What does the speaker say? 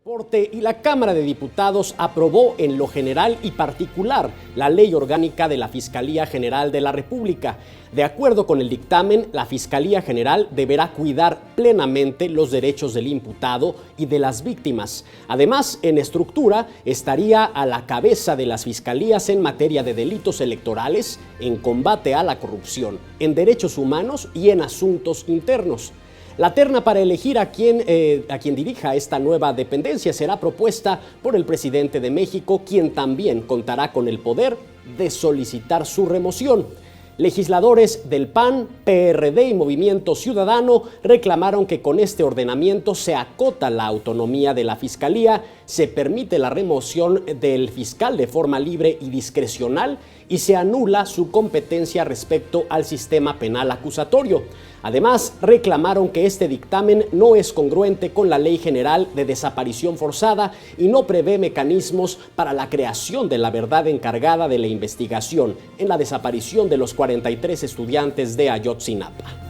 Transporte y la Cámara de Diputados aprobó en lo general y particular la Ley Orgánica de la Fiscalía General de la República. De acuerdo con el dictamen, la Fiscalía General deberá cuidar plenamente los derechos del imputado y de las víctimas. Además, en estructura, estaría a la cabeza de las fiscalías en materia de delitos electorales, en combate a la corrupción, en derechos humanos y en asuntos internos. La terna para elegir a quien dirija esta nueva dependencia será propuesta por el presidente de México, quien también contará con el poder de solicitar su remoción. Legisladores del PAN, PRD y Movimiento Ciudadano reclamaron que con este ordenamiento se acota la autonomía de la Fiscalía, se permite la remoción del fiscal de forma libre y discrecional y se anula su competencia respecto al sistema penal acusatorio. Además, reclamaron que este dictamen no es congruente con la Ley General de Desaparición Forzada y no prevé mecanismos para la creación de la verdad encargada de la investigación en la desaparición de los 43 estudiantes de Ayotzinapa.